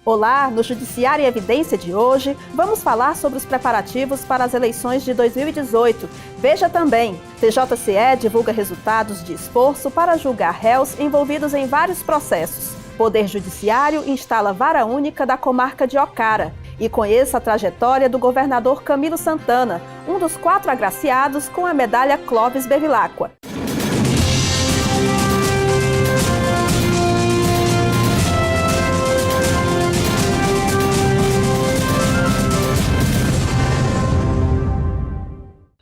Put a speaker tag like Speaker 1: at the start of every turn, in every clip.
Speaker 1: Olá, no Judiciário em Evidência de hoje, vamos falar sobre os preparativos para as eleições de 2018. Veja também, TJCE divulga resultados de esforço para julgar réus envolvidos em vários processos. Poder Judiciário instala vara única da comarca de Ocara. E conheça a trajetória do governador Camilo Santana, um dos 4 agraciados com a medalha Clóvis Bevilacqua.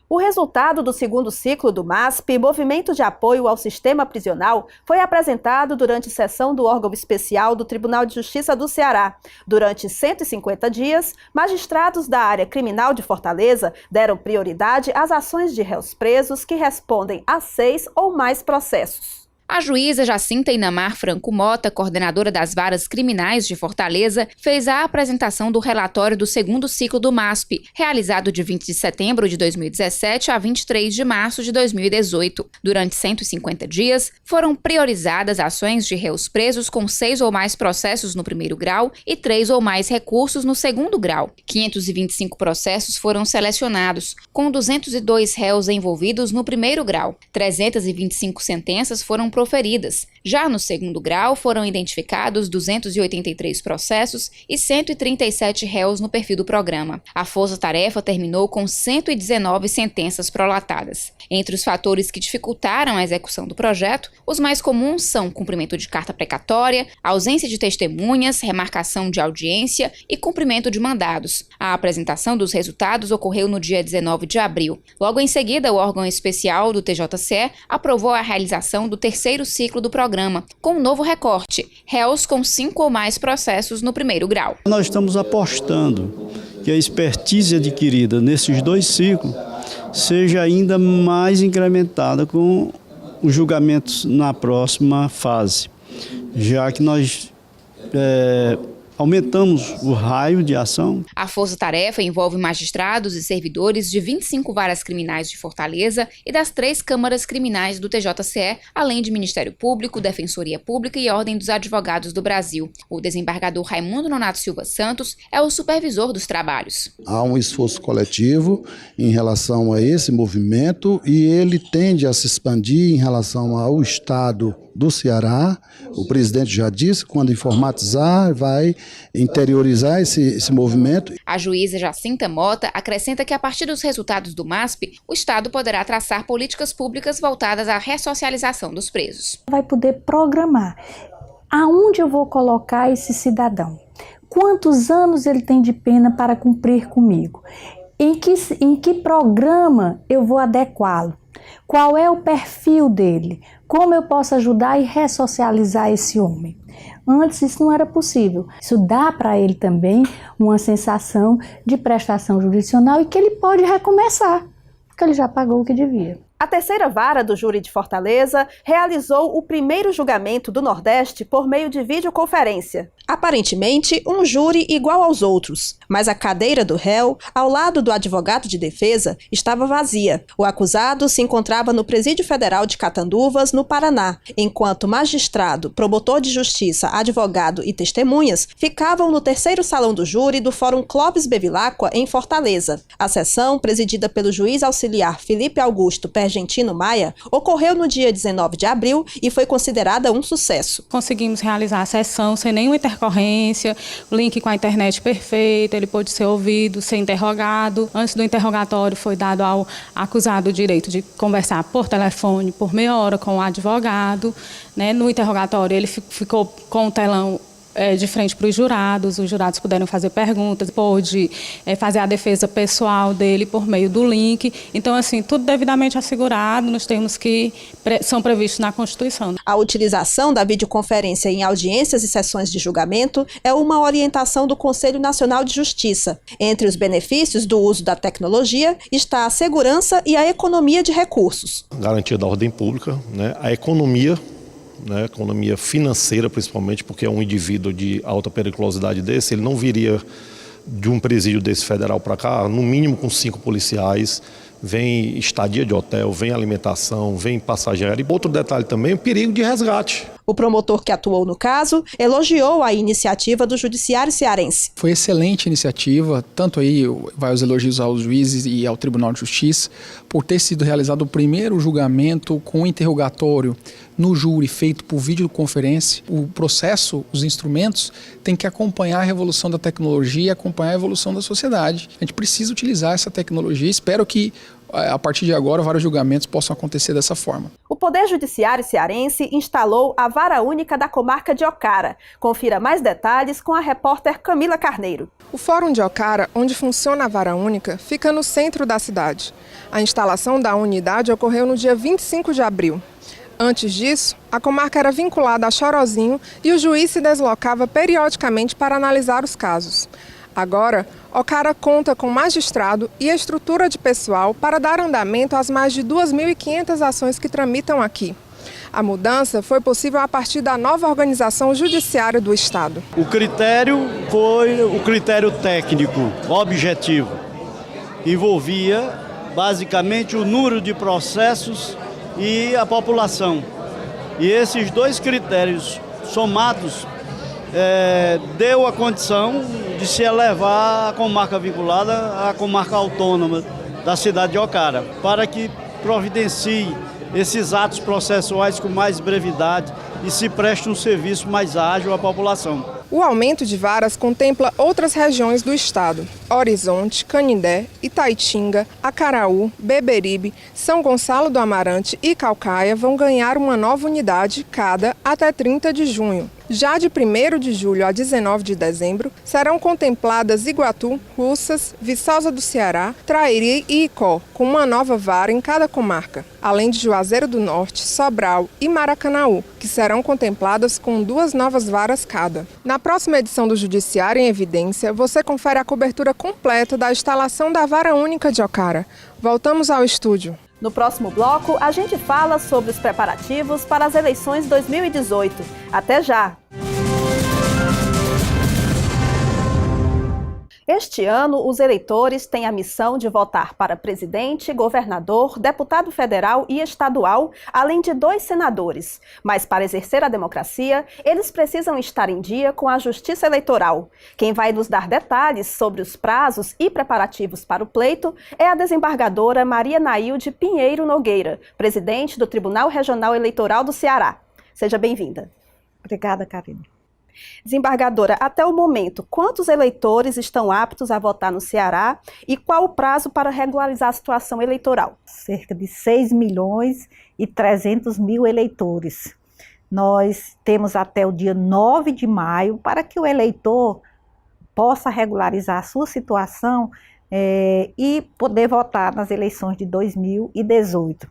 Speaker 1: O resultado do segundo ciclo do MASP, Movimento de Apoio ao Sistema Prisional, foi apresentado durante sessão do órgão especial do Tribunal de Justiça do Ceará. Durante 150 dias, magistrados da área criminal de Fortaleza deram prioridade às ações de réus presos que respondem a 6 ou mais processos.
Speaker 2: A juíza Jacinta Inamar Franco Mota, coordenadora das varas criminais de Fortaleza, fez a apresentação do relatório do segundo ciclo do MASP, realizado de 20 de setembro de 2017 a 23 de março de 2018. Durante 150 dias, foram priorizadas ações de réus presos com 6 ou mais processos no primeiro grau e 3 ou mais recursos no segundo grau. 525 processos foram selecionados, com 202 réus envolvidos no primeiro grau. 325 sentenças foram proferidas. Já no segundo grau, foram identificados 283 processos e 137 réus no perfil do programa. A força-tarefa terminou com 119 sentenças prolatadas. Entre os fatores que dificultaram a execução do projeto, os mais comuns são cumprimento de carta precatória, ausência de testemunhas, remarcação de audiência e cumprimento de mandados. A apresentação dos resultados ocorreu no dia 19 de abril. Logo em seguida, o órgão especial do TJCE aprovou a realização do terceiro ciclo do programa, com um novo recorte, réus com 5 ou mais processos no primeiro grau.
Speaker 3: Nós estamos apostando que a expertise adquirida nesses 2 ciclos seja ainda mais incrementada com os julgamentos na próxima fase, já que nós aumentamos o raio de ação.
Speaker 2: A força-tarefa envolve magistrados e servidores de 25 varas criminais de Fortaleza e das 3 câmaras criminais do TJCE, além de Ministério Público, Defensoria Pública e Ordem dos Advogados do Brasil. O desembargador Raimundo Nonato Silva Santos é o supervisor dos trabalhos.
Speaker 4: Há um esforço coletivo em relação a esse movimento e ele tende a se expandir em relação ao Estado do Ceará. O presidente já disse, quando informatizar, vai interiorizar esse movimento.
Speaker 2: A juíza Jacinta Mota acrescenta que, a partir dos resultados do MASP, o Estado poderá traçar políticas públicas voltadas à ressocialização dos presos.
Speaker 5: Vai poder programar aonde eu vou colocar esse cidadão, quantos anos ele tem de pena para cumprir comigo, em que programa eu vou adequá-lo. Qual é o perfil dele? Como eu posso ajudar e ressocializar esse homem? Antes isso não era possível. Isso dá para ele também uma sensação de prestação jurisdicional e que ele pode recomeçar, porque ele já pagou o que devia.
Speaker 1: A terceira vara do júri de Fortaleza realizou o primeiro julgamento do Nordeste por meio de videoconferência. Aparentemente, um júri igual aos outros, mas a cadeira do réu, ao lado do advogado de defesa, estava vazia. O acusado se encontrava no Presídio Federal de Catanduvas, no Paraná, enquanto magistrado, promotor de justiça, advogado e testemunhas ficavam no terceiro salão do júri do Fórum Clóvis Bevilacqua, em Fortaleza. A sessão, presidida pelo juiz auxiliar Felipe Augusto Pergentino Maia, ocorreu no dia 19 de abril e foi considerada um sucesso.
Speaker 6: Conseguimos realizar a sessão sem nenhuma intercorrência, o link com a internet perfeito, ele pôde ser ouvido, ser interrogado. Antes do interrogatório foi dado ao acusado o direito de conversar por telefone por meia hora com o advogado. No interrogatório ele ficou com o telão de frente para os jurados puderam fazer perguntas, pôde fazer a defesa pessoal dele por meio do link. Então, assim, tudo devidamente assegurado nos termos que são previstos na Constituição.
Speaker 1: A utilização da videoconferência em audiências e sessões de julgamento é uma orientação do Conselho Nacional de Justiça. Entre os benefícios do uso da tecnologia está a segurança e a economia de recursos.
Speaker 7: Garantia da ordem pública, a economia financeira principalmente, porque é um indivíduo de alta periculosidade desse, ele não viria de um presídio desse federal para cá, no mínimo com 5 policiais, vem estadia de hotel, vem alimentação, vem passageiro. E outro detalhe também, o perigo de resgate.
Speaker 1: O promotor que atuou no caso elogiou a iniciativa do Judiciário Cearense.
Speaker 8: Foi excelente iniciativa, tanto aí vai os elogios aos juízes e ao Tribunal de Justiça, por ter sido realizado o primeiro julgamento com interrogatório no júri feito por videoconferência. O processo, os instrumentos, tem que acompanhar a revolução da tecnologia e acompanhar a evolução da sociedade. A gente precisa utilizar essa tecnologia. Espero que, a partir de agora, vários julgamentos possam acontecer dessa forma.
Speaker 1: O Poder Judiciário Cearense instalou a Vara Única da Comarca de Ocara. Confira mais detalhes com a repórter Camila Carneiro.
Speaker 9: O Fórum de Ocara, onde funciona a Vara Única, fica no centro da cidade. A instalação da unidade ocorreu no dia 25 de abril. Antes disso, a comarca era vinculada a Chorozinho e o juiz se deslocava periodicamente para analisar os casos. Agora, Ocara conta com magistrado e estrutura de pessoal para dar andamento às mais de 2.500 ações que tramitam aqui. A mudança foi possível a partir da nova organização judiciária do Estado.
Speaker 3: O critério foi o critério técnico, objetivo. Envolvia basicamente o número de processos e a população. E esses dois critérios somados deu a condição de se elevar a comarca vinculada à comarca autônoma da cidade de Ocara, para que providencie esses atos processuais com mais brevidade e se preste um serviço mais ágil à população.
Speaker 9: O aumento de varas contempla outras regiões do estado. Horizonte, Canindé, Itaitinga, Acaraú, Beberibe, São Gonçalo do Amarante e Caucaia vão ganhar uma nova unidade cada até 30 de junho. Já de 1º de julho a 19 de dezembro, serão contempladas Iguatu, Russas, Viçosa do Ceará, Trairi e Icó, com uma nova vara em cada comarca, além de Juazeiro do Norte, Sobral e Maracanaú, que serão contempladas com 2 novas varas cada. Na próxima edição do Judiciário em Evidência, você confere a cobertura completa da instalação da Vara Única de Ocara. Voltamos ao estúdio.
Speaker 1: No próximo bloco, a gente fala sobre os preparativos para as eleições 2018. Até já! Este ano, os eleitores têm a missão de votar para presidente, governador, deputado federal e estadual, além de 2 senadores. Mas para exercer a democracia, eles precisam estar em dia com a Justiça Eleitoral. Quem vai nos dar detalhes sobre os prazos e preparativos para o pleito é a desembargadora Maria Nailde Pinheiro Nogueira, presidente do Tribunal Regional Eleitoral do Ceará. Seja bem-vinda.
Speaker 5: Obrigada, Karine.
Speaker 1: Desembargadora, até o momento, quantos eleitores estão aptos a votar no Ceará e qual o prazo para regularizar a situação eleitoral?
Speaker 5: Cerca de 6.300.000 eleitores. Nós temos até o dia 9 de maio para que o eleitor possa regularizar a sua situação e poder votar nas eleições de 2018.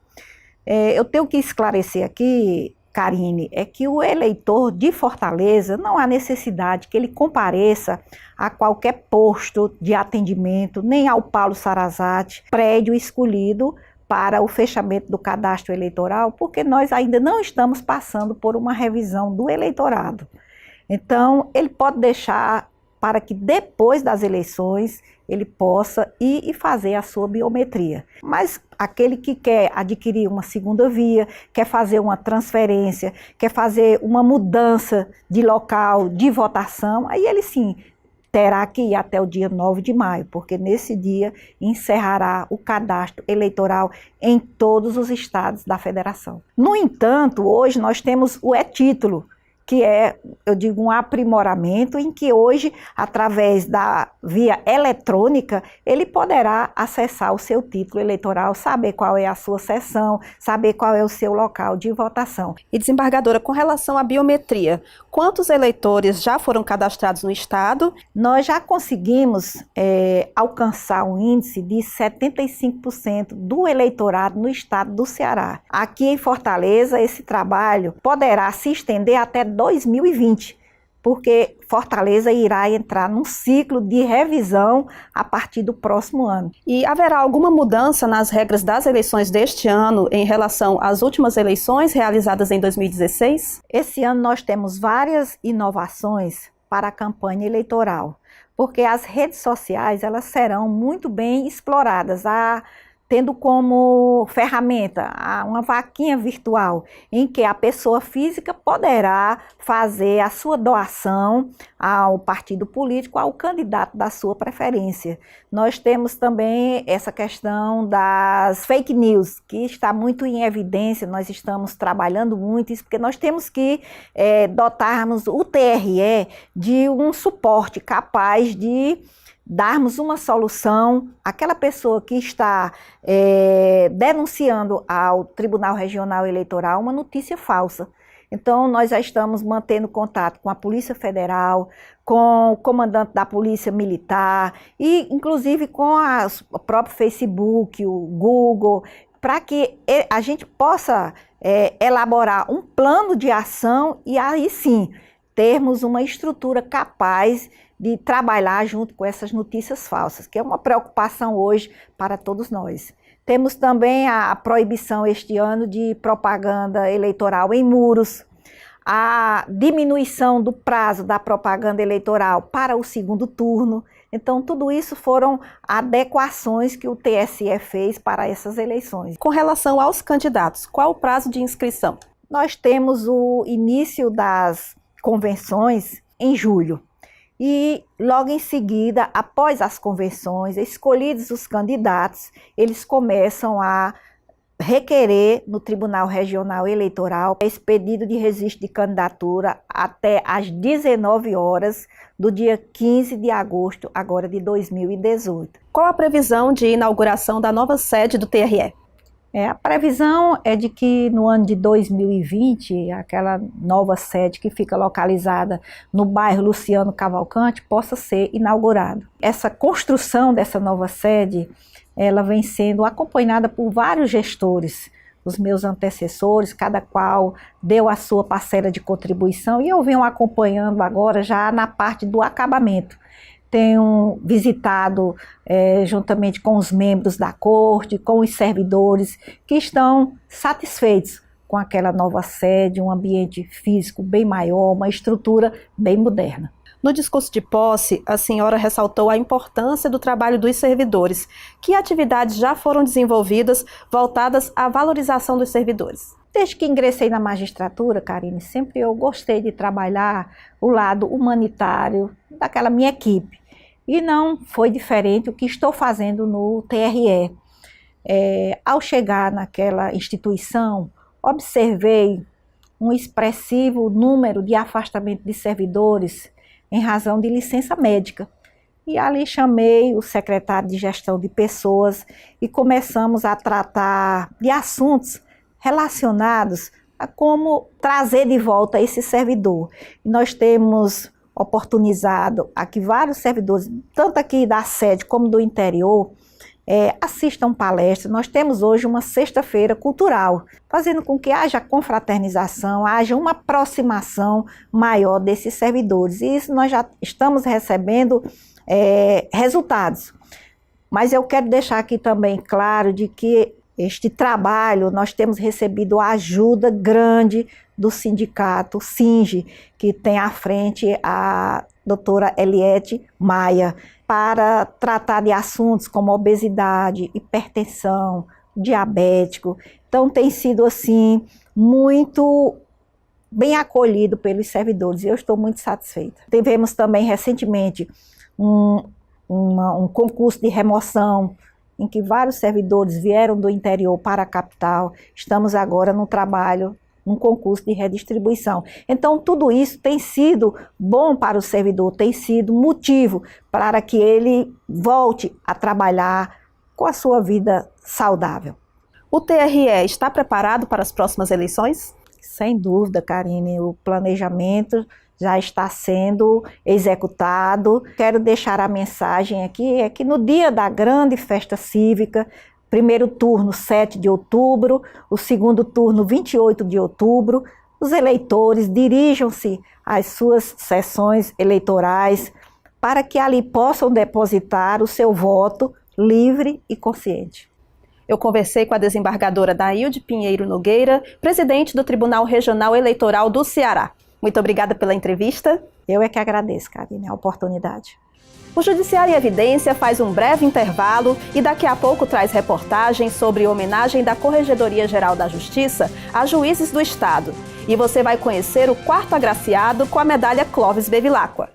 Speaker 5: Eu tenho que esclarecer aqui, Karine, é que o eleitor de Fortaleza não há necessidade que ele compareça a qualquer posto de atendimento, nem ao Paulo Sarazate, prédio escolhido para o fechamento do cadastro eleitoral, porque nós ainda não estamos passando por uma revisão do eleitorado. Então, ele pode deixar para que depois das eleições ele possa ir e fazer a sua biometria. Mas aquele que quer adquirir uma segunda via, quer fazer uma transferência, quer fazer uma mudança de local de votação, aí ele sim terá que ir até o dia 9 de maio, porque nesse dia encerrará o cadastro eleitoral em todos os estados da federação. No entanto, hoje nós temos o e-título, que é, eu digo, um aprimoramento em que hoje, através da via eletrônica, ele poderá acessar o seu título eleitoral, saber qual é a sua sessão, saber qual é o seu local de votação.
Speaker 1: E, desembargadora, com relação à biometria, quantos eleitores já foram cadastrados no estado?
Speaker 5: Nós já conseguimos alcançar um índice de 75% do eleitorado no estado do Ceará. Aqui em Fortaleza, esse trabalho poderá se estender até 2020, porque Fortaleza irá entrar num ciclo de revisão a partir do próximo ano.
Speaker 1: E haverá alguma mudança nas regras das eleições deste ano em relação às últimas eleições realizadas em 2016?
Speaker 5: Esse ano nós temos várias inovações para a campanha eleitoral, porque as redes sociais elas serão muito bem exploradas.
Speaker 10: tendo como ferramenta uma vaquinha virtual, em que a pessoa física poderá fazer a sua doação ao partido político, ao candidato da sua preferência. Nós temos também essa questão das fake news, que está muito em evidência, nós estamos trabalhando muito isso, porque nós temos que dotarmos o TRE de um suporte capaz de darmos uma solução àquela pessoa que está denunciando ao Tribunal Regional Eleitoral uma notícia falsa. Então, nós já estamos mantendo contato com a Polícia Federal, com o comandante da Polícia Militar e, inclusive, com o próprio Facebook, o Google, para que a gente possa elaborar um plano de ação e aí sim termos uma estrutura capaz de trabalhar junto com essas notícias falsas, que é uma preocupação hoje para todos nós. Temos também a proibição este ano de propaganda eleitoral em muros, a diminuição do prazo da propaganda eleitoral para o segundo turno. Então, tudo isso foram adequações que o TSE fez para essas eleições.
Speaker 1: Com relação aos candidatos, qual o prazo de inscrição?
Speaker 10: Nós temos o início das convenções em julho. E logo em seguida, após as convenções, escolhidos os candidatos, eles começam a requerer no Tribunal Regional Eleitoral esse pedido de registro de candidatura até às 19 horas do dia 15 de agosto, agora de 2018.
Speaker 1: Qual a previsão de inauguração da nova sede do TRE?
Speaker 10: A previsão é de que no ano de 2020, aquela nova sede que fica localizada no bairro Luciano Cavalcante possa ser inaugurada. Essa construção dessa nova sede, ela vem sendo acompanhada por vários gestores, os meus antecessores, cada qual deu a sua parcela de contribuição e eu venho acompanhando agora já na parte do acabamento. Tenho visitado juntamente com os membros da corte, com os servidores que estão satisfeitos com aquela nova sede, um ambiente físico bem maior, uma estrutura bem moderna.
Speaker 1: No discurso de posse, a senhora ressaltou a importância do trabalho dos servidores. Que atividades já foram desenvolvidas voltadas à valorização dos servidores?
Speaker 10: Desde que ingressei na magistratura, Karine, sempre eu gostei de trabalhar o lado humanitário daquela minha equipe. E não foi diferente o que estou fazendo no TRE. Ao chegar naquela instituição, observei um expressivo número de afastamento de servidores em razão de licença médica. E ali chamei o secretário de gestão de pessoas e começamos a tratar de assuntos relacionados a como trazer de volta esse servidor. E nós temos oportunizado a que vários servidores, tanto aqui da sede como do interior, assistam palestras. Nós temos hoje uma sexta-feira cultural, fazendo com que haja confraternização, haja uma aproximação maior desses servidores. E isso nós já estamos recebendo resultados. Mas eu quero deixar aqui também claro de que este trabalho, nós temos recebido a ajuda grande do sindicato SINGE, que tem à frente a doutora Eliette Maia, para tratar de assuntos como obesidade, hipertensão, diabético. Então tem sido assim muito bem acolhido pelos servidores e eu estou muito satisfeita. Tivemos também recentemente um concurso de remoção em que vários servidores vieram do interior para a capital. Estamos agora no trabalho, um concurso de redistribuição. Então, tudo isso tem sido bom para o servidor, tem sido motivo para que ele volte a trabalhar com a sua vida saudável.
Speaker 1: O TRE está preparado para as próximas eleições?
Speaker 10: Sem dúvida, Karine, o planejamento já está sendo executado. Quero deixar a mensagem aqui, é que no dia da grande festa cívica, primeiro turno 7 de outubro, o segundo turno 28 de outubro, os eleitores dirijam-se às suas sessões eleitorais para que ali possam depositar o seu voto livre e consciente.
Speaker 1: Eu conversei com a desembargadora Dailde Pinheiro Nogueira, presidente do Tribunal Regional Eleitoral do Ceará. Muito obrigada pela entrevista.
Speaker 10: Eu é que agradeço, Karine, a oportunidade.
Speaker 1: O Judiciário em Evidência faz um breve intervalo e daqui a pouco traz reportagem sobre homenagem da Corregedoria-Geral da Justiça a juízes do Estado. E você vai conhecer o 4º agraciado com a medalha Clóvis Bevilacqua.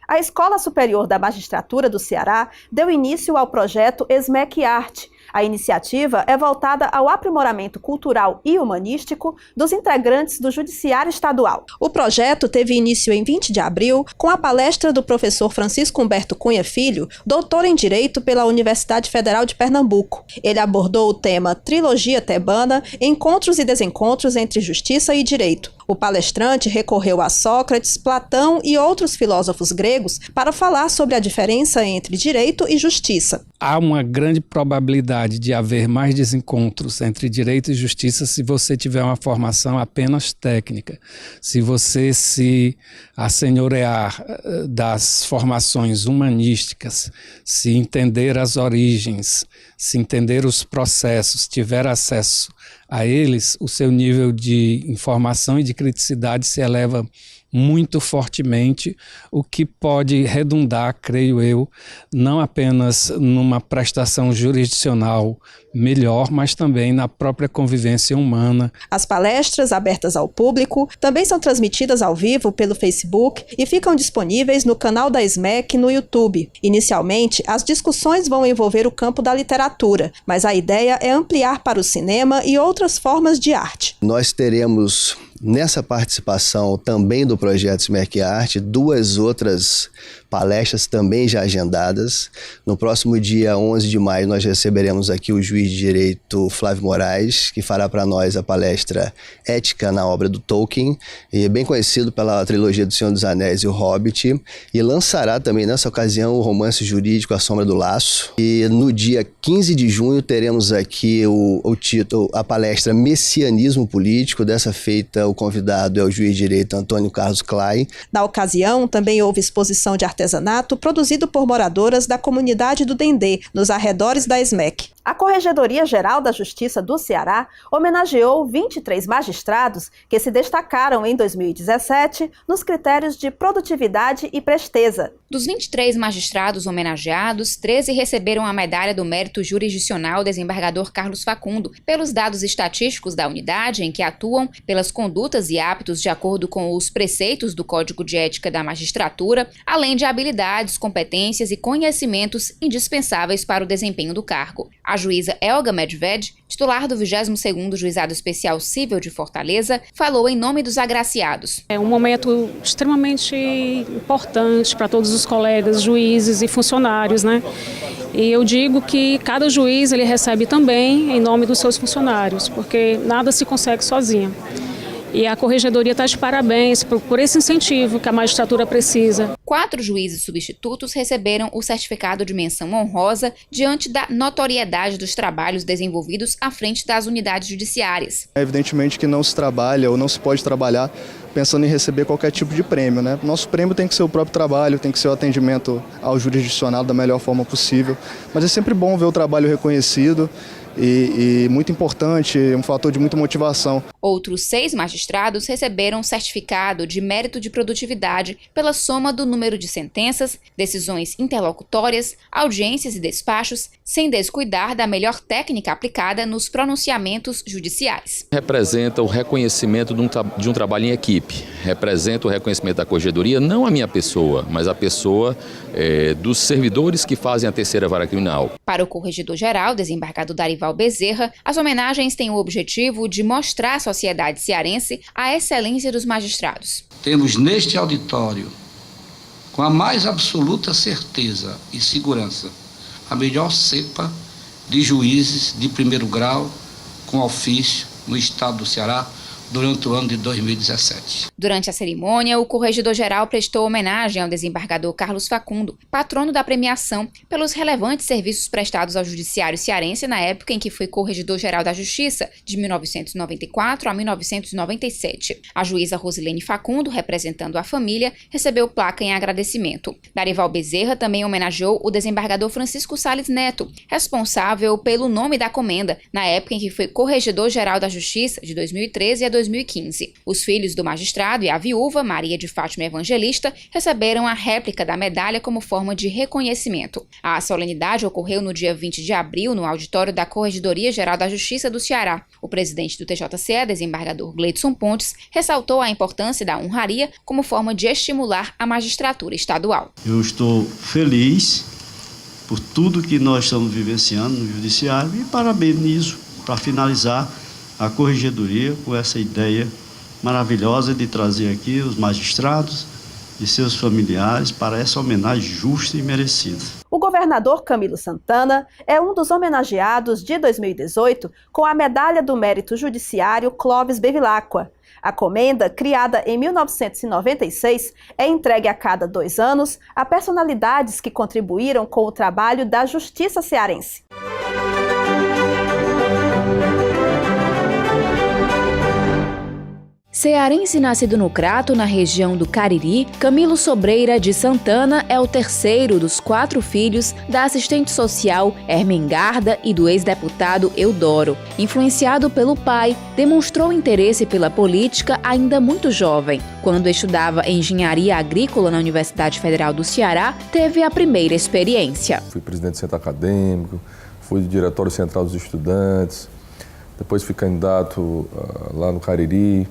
Speaker 1: A Escola Superior da Magistratura do Ceará deu início ao projeto SMEC Arte. A iniciativa é voltada ao aprimoramento cultural e humanístico dos integrantes do Judiciário Estadual. O projeto teve início em 20 de abril com a palestra do professor Francisco Humberto Cunha Filho, doutor em Direito pela Universidade Federal de Pernambuco. Ele abordou o tema Trilogia Tebana, Encontros e Desencontros entre Justiça e Direito. O palestrante recorreu a Sócrates, Platão e outros filósofos gregos para falar sobre a diferença entre direito e justiça.
Speaker 11: Há uma grande probabilidade de haver mais desencontros entre direito e justiça se você tiver uma formação apenas técnica. Se você se assenhorear das formações humanísticas, se entender as origens, se entender os processos, tiver acesso a eles, o seu nível de informação e de criticidade se eleva muito fortemente, o que pode redundar, creio eu, não apenas numa prestação jurisdicional melhor, mas também na própria convivência humana.
Speaker 1: As palestras, abertas ao público, também são transmitidas ao vivo pelo Facebook e ficam disponíveis no canal da SMEC no YouTube. Inicialmente, as discussões vão envolver o campo da literatura, mas a ideia é ampliar para o cinema e outras formas de arte.
Speaker 12: Nós teremos nessa participação também do projeto SMEC Arte, 2 outras palestras também já agendadas. No próximo dia 11 de maio nós receberemos aqui o juiz de direito Flávio Moraes, que fará para nós a palestra Ética na obra do Tolkien, e é bem conhecido pela trilogia do Senhor dos Anéis e o Hobbit, e lançará também nessa ocasião o romance jurídico A Sombra do Laço. E no dia 15 de junho teremos aqui o título, a palestra Messianismo Político, dessa feita o convidado é o juiz de direito Antônio Carlos Klein.
Speaker 1: Na ocasião, também houve exposição de artesanato produzido por moradoras da comunidade do Dendê, nos arredores da SMEC. A Corregedoria-Geral da Justiça do Ceará homenageou 23 magistrados que se destacaram em 2017 nos critérios de produtividade e presteza.
Speaker 2: Dos 23 magistrados homenageados, 13 receberam a medalha do mérito jurisdicional desembargador Carlos Facundo, pelos dados estatísticos da unidade em que atuam, pelas condutas e hábitos de acordo com os preceitos do Código de Ética da Magistratura, além de habilidades, competências e conhecimentos indispensáveis para o desempenho do cargo. A juíza Elga Medved, titular do 22º Juizado Especial Cível de Fortaleza, falou em nome dos agraciados.
Speaker 6: É um momento extremamente importante para todos os colegas, juízes e funcionários, né? E eu digo que cada juiz ele recebe também em nome dos seus funcionários, porque nada se consegue sozinha. E a Corregedoria está de parabéns por esse incentivo que a magistratura precisa.
Speaker 2: 4 juízes substitutos receberam o certificado de menção honrosa diante da notoriedade dos trabalhos desenvolvidos à frente das unidades judiciárias.
Speaker 13: Evidentemente que não se trabalha ou não se pode trabalhar pensando em receber qualquer tipo de prêmio, né? Nosso prêmio tem que ser o próprio trabalho, tem que ser o atendimento ao jurisdicional da melhor forma possível. Mas é sempre bom ver o trabalho reconhecido. E muito importante, um fator de muita motivação.
Speaker 2: Outros 6 magistrados receberam certificado de mérito de produtividade pela soma do número de sentenças, decisões interlocutórias, audiências e despachos, sem descuidar da melhor técnica aplicada nos pronunciamentos judiciais.
Speaker 14: Representa o reconhecimento de um trabalho em equipe, representa o reconhecimento da Corregedoria, não a minha pessoa, mas a pessoa dos servidores que fazem a terceira vara criminal.
Speaker 2: Para o Corregedor-Geral, desembargador Darival Bezerra, as homenagens têm o objetivo de mostrar à sociedade cearense a excelência dos magistrados.
Speaker 15: Temos neste auditório, com a mais absoluta certeza e segurança, a melhor cepa de juízes de primeiro grau com ofício no estado do Ceará durante o ano de 2017.
Speaker 2: Durante a cerimônia, o Corregedor-Geral prestou homenagem ao desembargador Carlos Facundo, patrono da premiação, pelos relevantes serviços prestados ao judiciário cearense na época em que foi Corregedor-Geral da Justiça, de 1994 a 1997. A juíza Rosilene Facundo, representando a família, recebeu placa em agradecimento. Darival Bezerra também homenageou o desembargador Francisco Salles Neto, responsável pelo nome da comenda, na época em que foi Corregedor-Geral da Justiça, de 2013 a 2014. 2015. Os filhos do magistrado e a viúva, Maria de Fátima Evangelista, receberam a réplica da medalha como forma de reconhecimento. A solenidade ocorreu no dia 20 de abril, no auditório da Corregedoria Geral da Justiça do Ceará. O presidente do TJCE, desembargador Gleidson Pontes, ressaltou a importância da honraria como forma de estimular a magistratura estadual.
Speaker 3: Eu estou feliz por tudo que nós estamos vivenciando no Judiciário e parabenizo, para finalizar, a Corregedoria com essa ideia maravilhosa de trazer aqui os magistrados e seus familiares para essa homenagem justa e merecida.
Speaker 1: O governador Camilo Santana é um dos homenageados de 2018 com a Medalha do Mérito Judiciário Clóvis Bevilacqua. A comenda, criada em 1996, é entregue a cada 2 anos a personalidades que contribuíram com o trabalho da Justiça cearense.
Speaker 2: Cearense nascido no Crato, na região do Cariri, Camilo Sobreira de Santana é o terceiro dos 4 filhos da assistente social Ermengarda e do ex-deputado Eudoro. Influenciado pelo pai, demonstrou interesse pela política ainda muito jovem. Quando estudava engenharia agrícola na Universidade Federal do Ceará, teve a primeira experiência.
Speaker 16: Fui presidente do centro acadêmico, fui do diretório central dos estudantes, depois fui candidato lá no Cariri,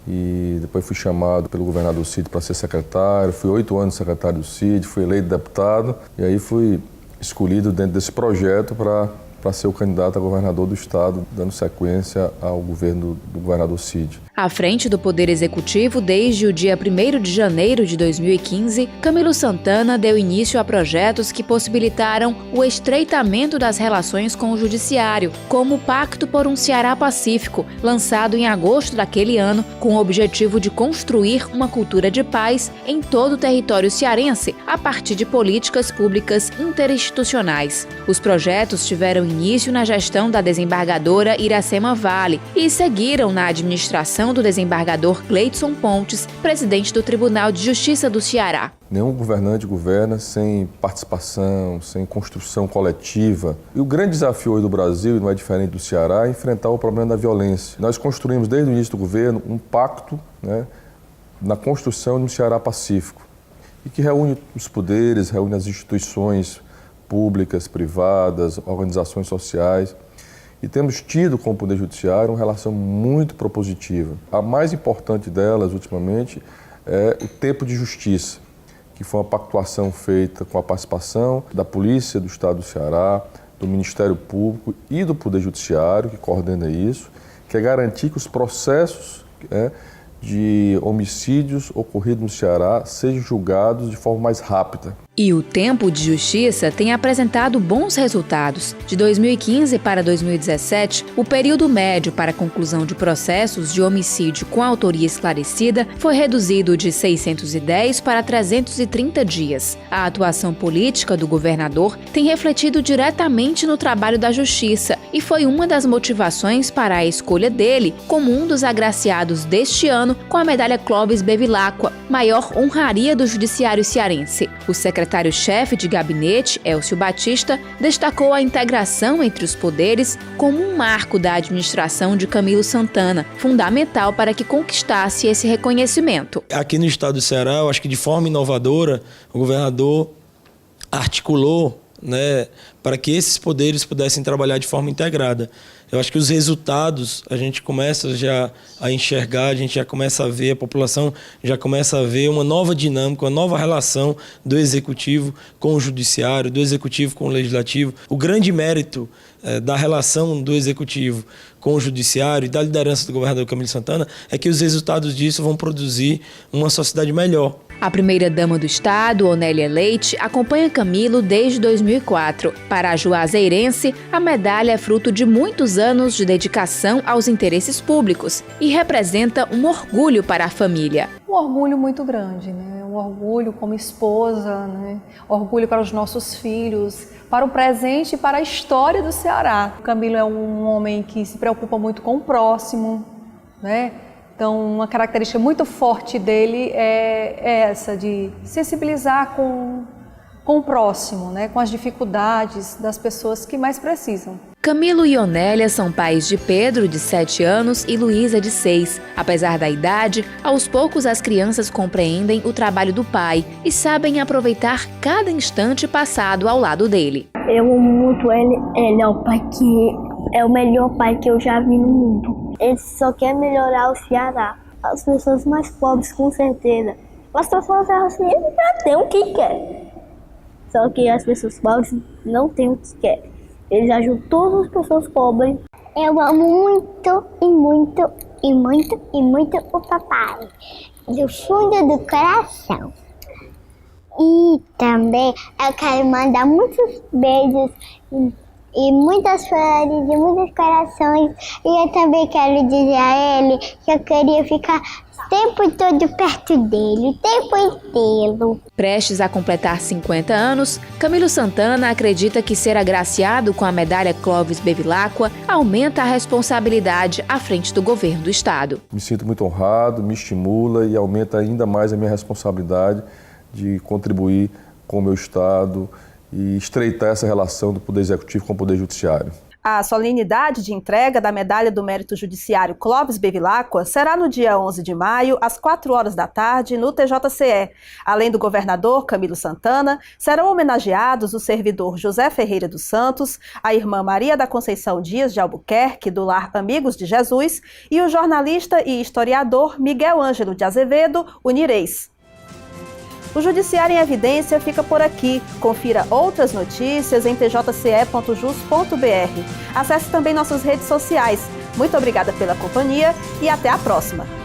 Speaker 16: e depois fui chamado pelo governador Cid para ser secretário, fui 8 anos secretário do Cid, fui eleito deputado e aí fui escolhido dentro desse projeto para ser o candidato a governador do estado, dando sequência ao governo do governador Cid.
Speaker 2: À frente do Poder Executivo desde o dia 1º de janeiro de 2015, Camilo Santana deu início a projetos que possibilitaram o estreitamento das relações com o Judiciário, como o Pacto por um Ceará Pacífico, lançado em agosto daquele ano, com o objetivo de construir uma cultura de paz em todo o território cearense, a partir de políticas públicas interinstitucionais. Os projetos tiveram início na gestão da desembargadora Iracema Vale e seguiram na administração do desembargador Gleidson Pontes, presidente do Tribunal de Justiça do Ceará.
Speaker 16: Nenhum governante governa sem participação, sem construção coletiva. E o grande desafio hoje do Brasil, e não é diferente do Ceará, é enfrentar o problema da violência. Nós construímos desde o início do governo um pacto, na construção de um Ceará pacífico, e que reúne os poderes, reúne as instituições públicas, privadas, organizações sociais. E temos tido com o Poder Judiciário uma relação muito propositiva. A mais importante delas, ultimamente, é o tempo de justiça, que foi uma pactuação feita com a participação da Polícia do Estado do Ceará, do Ministério Público e do Poder Judiciário, que coordena isso, que é garantir que os processos de homicídios ocorridos no Ceará sejam julgados de forma mais rápida.
Speaker 2: E o tempo de justiça tem apresentado bons resultados. De 2015 para 2017, o período médio para a conclusão de processos de homicídio com autoria esclarecida foi reduzido de 610 para 330 dias. A atuação política do governador tem refletido diretamente no trabalho da Justiça e foi uma das motivações para a escolha dele como um dos agraciados deste ano com a medalha Clóvis Bevilacqua, maior honraria do judiciário cearense. O secretário-chefe de gabinete, Elcio Batista, destacou a integração entre os poderes como um marco da administração de Camilo Santana, fundamental para que conquistasse esse reconhecimento.
Speaker 17: Aqui no estado do Ceará, eu acho que de forma inovadora, o governador articulou para que esses poderes pudessem trabalhar de forma integrada. Eu acho que os resultados a gente começa já a enxergar, a gente já começa a ver, a população já começa a ver uma nova dinâmica, uma nova relação do Executivo com o Judiciário, do Executivo com o Legislativo. O grande mérito da relação do Executivo com o Judiciário e da liderança do governador Camilo Santana é que os resultados disso vão produzir uma sociedade melhor.
Speaker 2: A primeira-dama do estado, Onélia Leite, acompanha Camilo desde 2004. Para a juazeirense, a medalha é fruto de muitos anos de dedicação aos interesses públicos e representa um orgulho para a família.
Speaker 18: Um orgulho muito grande, um orgulho como esposa, orgulho para os nossos filhos, para o presente e para a história do Ceará. O Camilo é um homem que se preocupa muito com o próximo, Então, uma característica muito forte dele é essa, de sensibilizar com o próximo, com as dificuldades das pessoas que mais precisam.
Speaker 2: Camilo e Onélia são pais de Pedro, de 7 anos, e Luísa, de 6. Apesar da idade, aos poucos as crianças compreendem o trabalho do pai e sabem aproveitar cada instante passado ao lado dele.
Speaker 19: Eu amo muito ele. Ele é o pai que é o melhor pai que eu já vi no mundo. Ele só quer melhorar o Ceará. As pessoas mais pobres, com certeza. As pessoas assim, já têm o que quer. Só que as pessoas pobres não têm o que quer. Eles ajudam todas as pessoas pobres.
Speaker 20: Eu amo muito e muito e muito e muito o papai. Do fundo do coração. E também eu quero mandar muitos beijos e muitas flores e muitos corações. E eu também quero dizer a ele que eu queria ficar o tempo todo perto dele, o tempo inteiro.
Speaker 2: Prestes a completar 50 anos, Camilo Santana acredita que ser agraciado com a medalha Clóvis Bevilacqua aumenta a responsabilidade à frente do governo do estado.
Speaker 16: Me sinto muito honrado, me estimula e aumenta ainda mais a minha responsabilidade de contribuir com o meu estado e estreitar essa relação do Poder Executivo com o Poder Judiciário.
Speaker 1: A solenidade de entrega da Medalha do Mérito Judiciário Clóvis Bevilacqua será no dia 11 de maio, às 4 horas da tarde, no TJCE. Além do governador Camilo Santana, serão homenageados o servidor José Ferreira dos Santos, a irmã Maria da Conceição Dias de Albuquerque, do Lar Amigos de Jesus, e o jornalista e historiador Miguel Ângelo de Azevedo, o Nirês. O Judiciário em Evidência fica por aqui. Confira outras notícias em tjce.jus.br. Acesse também nossas redes sociais. Muito obrigada pela companhia e até a próxima!